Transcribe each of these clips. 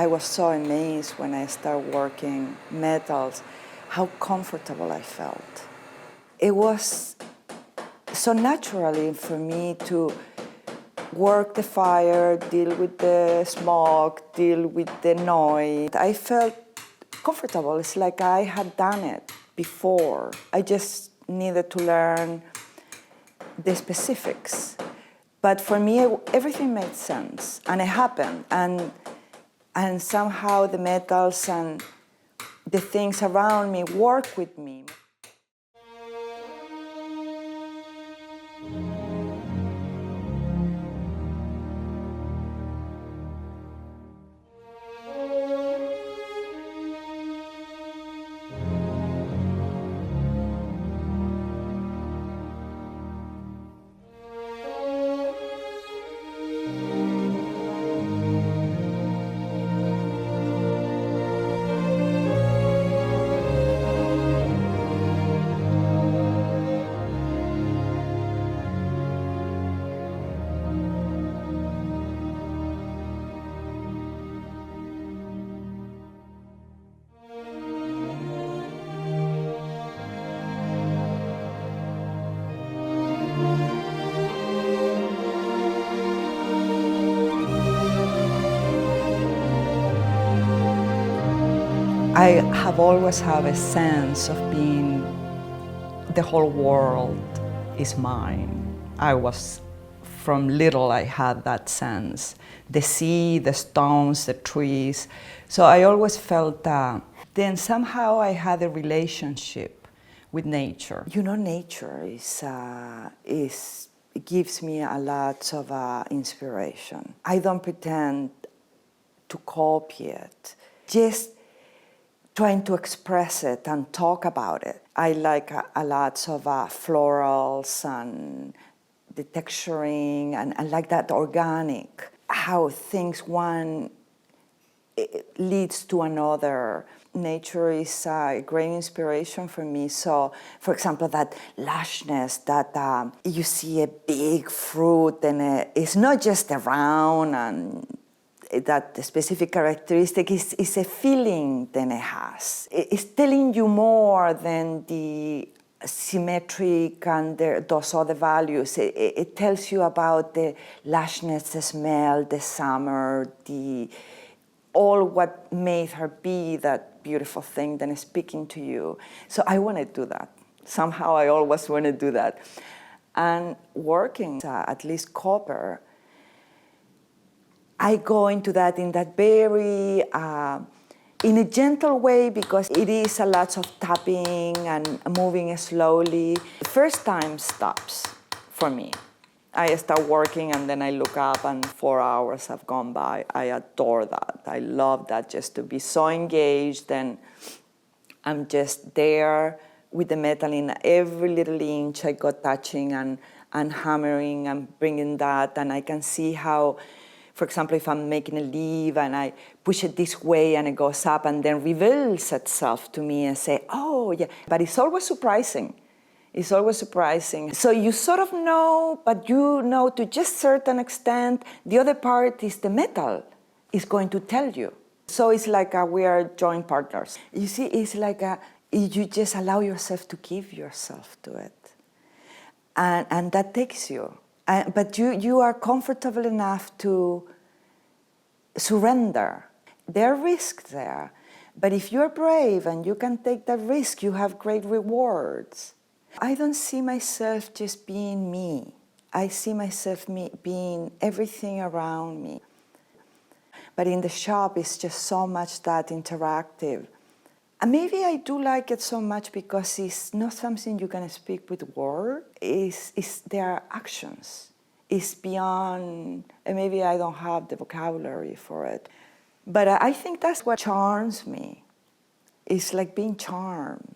I was so amazed when I started working metals, how comfortable I felt. It was so naturally for me to work the fire, deal with the smoke, deal with the noise. I felt comfortable. It's like I had done it before. I just needed to learn the specifics. But for me, everything made sense, and it happened. And somehow the metals and the things around me work with me. I have always had a sense of being, the whole world is mine. From little I had that sense. The sea, the stones, the trees. So I always felt that. Then somehow I had a relationship with nature. You know, nature it gives me a lot of inspiration. I don't pretend to copy it. Just trying to express it and talk about it. I like a lot of florals and the texturing and like that organic, how things one leads to another. Nature is a great inspiration for me. So, for example, that lushness, that you see a big fruit and it's not just a round and that specific characteristic is a feeling that it has. It's telling you more than the symmetric and those other values. It tells you about the lushness, the smell, the summer, all what made her be that beautiful thing that is speaking to you. So I want to do that. Somehow I always want to do that. And working at least Kommer, I go into that in that very, in a gentle way, because it is a lot of tapping and moving slowly. The first time stops for me. I start working and then I look up and 4 hours have gone by. I adore that. I love that, just to be so engaged, and I'm just there with the metal in every little inch. I go touching and hammering and bringing that, and I can see how, for example, if I'm making a leaf and I push it this way and it goes up and then reveals itself to me and say, oh, yeah. But it's always surprising. It's always surprising. So you sort of know, but you know to just a certain extent. The other part is the metal is going to tell you. So it's like we are joint partners. You see, it's like you just allow yourself to give yourself to it. And that takes you. But you are comfortable enough to surrender. There are risks there. But if you're brave and you can take that risk, you have great rewards. I don't see myself just being me. I see myself being everything around me. But in the shop, it's just so much that interactive. And maybe I do like it so much because it's not something you can speak with words. There are actions. It's beyond, and maybe I don't have the vocabulary for it. But I think that's what charms me. It's like being charmed.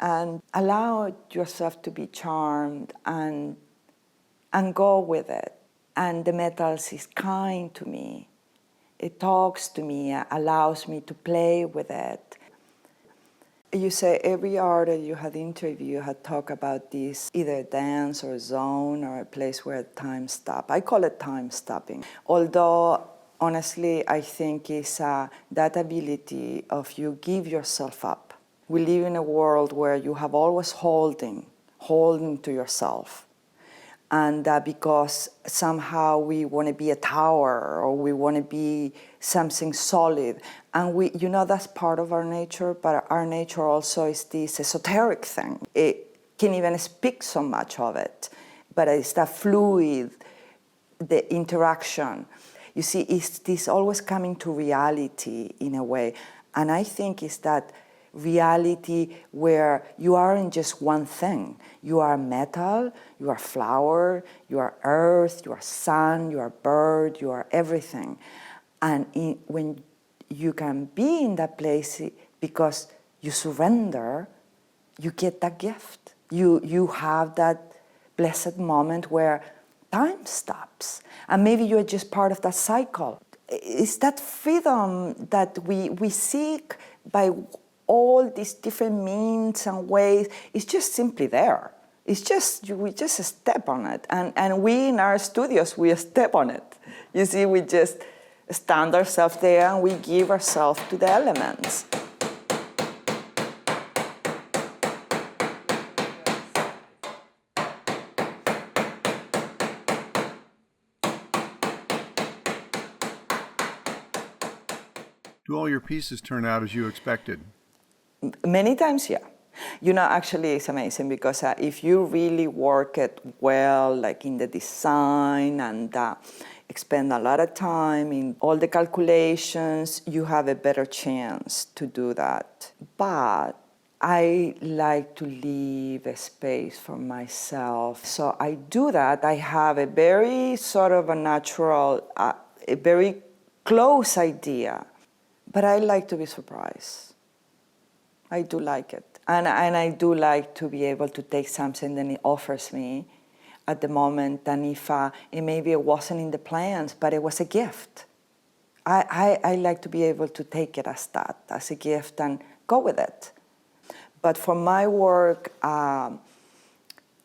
And allow yourself to be charmed and go with it. And the metals is kind to me. It talks to me, allows me to play with it. You say every artist you had interviewed had talked about this, either dance or zone or a place where time stops. I call it time stopping. Although honestly, I think is that ability of you give yourself up. We live in a world where you have always holding to yourself. And because somehow we want to be a tower or we want to be something solid. And we, that's part of our nature, but our nature also is this esoteric thing. It can't even speak so much of it, but it's that fluid, the interaction. You see, it's this always coming to reality in a way. And I think it's that reality where you aren't just one thing. You are metal, you are flower, you are earth, you are sun, you are bird, you are everything. And when you can be in that place because you surrender, you get that gift. You have that blessed moment where time stops. And maybe you're just part of that cycle. It's that freedom that we seek by all these different means and ways. It's just simply there. It's just, we just step on it. And we in our studios, we step on it. You see, we just stand ourselves there and we give ourselves to the elements. Do all your pieces turn out as you expected? Many times, yeah. Actually, it's amazing because if you really work it well, like in the design and spend a lot of time in all the calculations, you have a better chance to do that. But I like to leave a space for myself. So I do that. I have a very sort of a natural, a very close idea. But I like to be surprised. I do like it. And I do like to be able to take something that it offers me at the moment. And if maybe it wasn't in the plans, but it was a gift. I like to be able to take it as that, as a gift and go with it. But for my work, I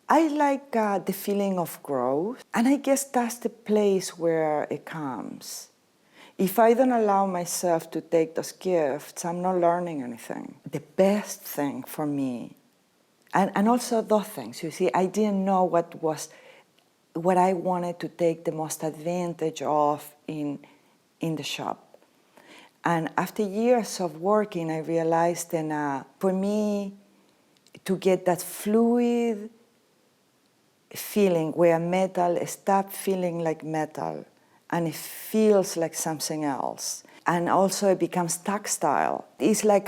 like the feeling of growth. And I guess that's the place where it comes. If I don't allow myself to take those gifts, I'm not learning anything. The best thing for me, and also those things, you see, I didn't know what I wanted to take the most advantage of in the shop. And after years of working, I realized that for me, to get that fluid feeling where metal stops feeling like metal, and it feels like something else. And also it becomes tactile. It's like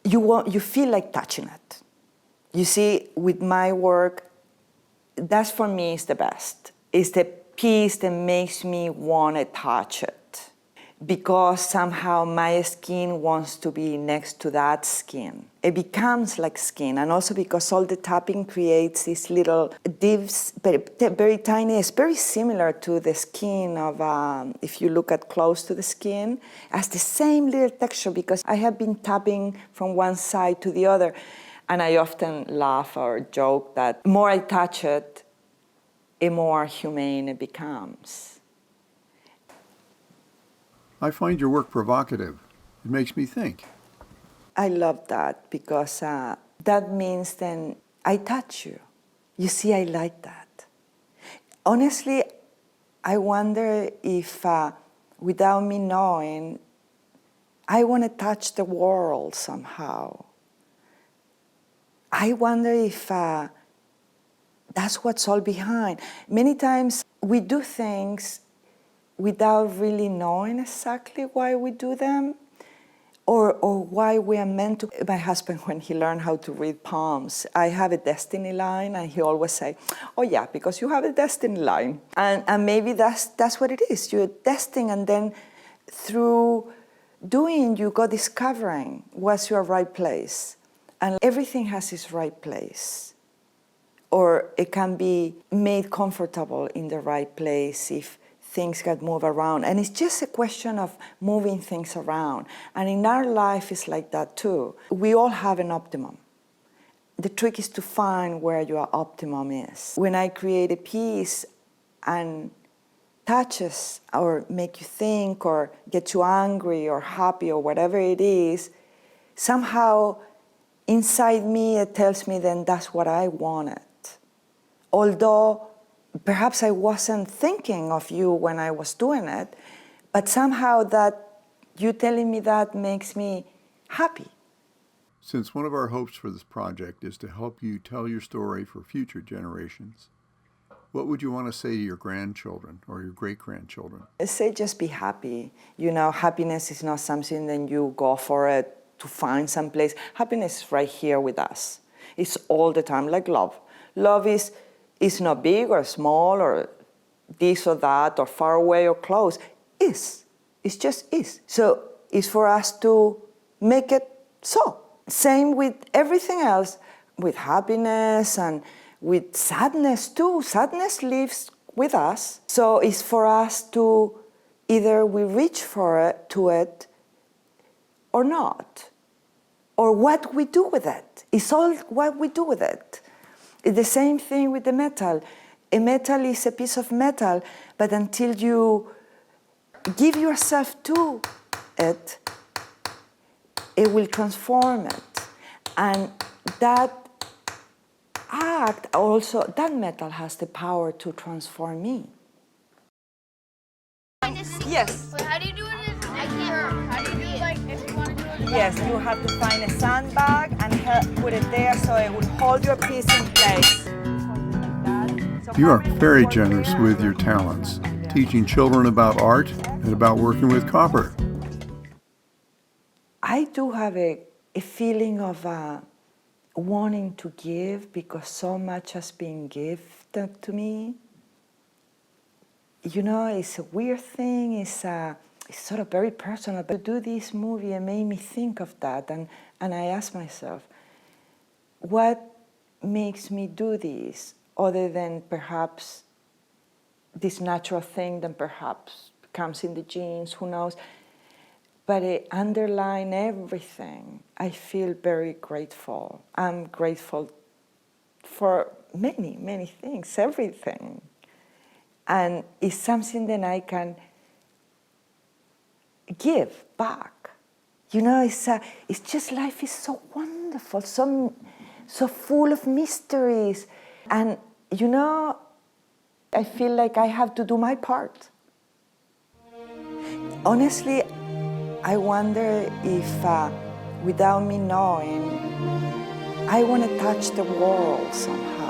you feel like touching it. You see, with my work, that's for me is the best. It's the piece that makes me want to touch it. Because somehow my skin wants to be next to that skin. It becomes like skin, and also because all the tapping creates these little divs, very tiny. It's very similar to the skin of, if you look at close to the skin, has the same little texture because I have been tapping from one side to the other. And I often laugh or joke that the more I touch it, the more humane it becomes. I find your work provocative. It makes me think. I love that because that means then I touch you. You see, I like that. Honestly, I wonder if without me knowing, I want to touch the world somehow. I wonder if that's what's all behind. Many times we do things without really knowing exactly why we do them or why we are meant to. My husband, when he learned how to read palms, I have a destiny line, and he always say, oh yeah, because you have a destiny line. And maybe that's what it is. You're destined, and then through doing, you go discovering what's your right place. And everything has its right place. Or it can be made comfortable in the right place if things get moved around. And it's just a question of moving things around. And in our life, it's like that too. We all have an optimum. The trick is to find where your optimum is. When I create a piece and touches or make you think or get you angry or happy or whatever it is, somehow inside me it tells me then that's what I wanted. Although perhaps I wasn't thinking of you when I was doing it, but somehow that you telling me that makes me happy. Since one of our hopes for this project is to help you tell your story for future generations, what would you want to say to your grandchildren or your great-grandchildren? I say just be happy. You know, happiness is not something that you go for it to find someplace. Happiness is right here with us. It's all the time, like love. Love is not big or small or this or that or far away or close. It just is. So it's for us to make it so. Same with everything else, with happiness and with sadness too. Sadness lives with us. So it's for us to either we reach for it, to it, or not. Or what we do with it. It's all what we do with it. It's the same thing with the metal. A metal is a piece of metal, but until you give yourself to it, it will transform it. And that act also, that metal has the power to transform me. Yes. Wait, how do you do it? I can't. How do you do it? Like, if you want to do it. Yes, you have to find a sandbag and put it there so it will hold your piece in place. You are very generous with your talents, teaching children about art and about working with copper. I do have a feeling of wanting to give because so much has been gifted to me. You know, it's a weird thing, it's sort of very personal, but to do this movie, it made me think of that, and I asked myself, what makes me do this, other than perhaps this natural thing that perhaps comes in the genes, who knows, but it underline everything. I feel very grateful. I'm grateful for many, many things, everything. And it's something that I can give back. You know, it's just life is so wonderful, so full of mysteries. And, you know, I feel like I have to do my part. Honestly, I wonder if, without me knowing, I want to touch the world somehow.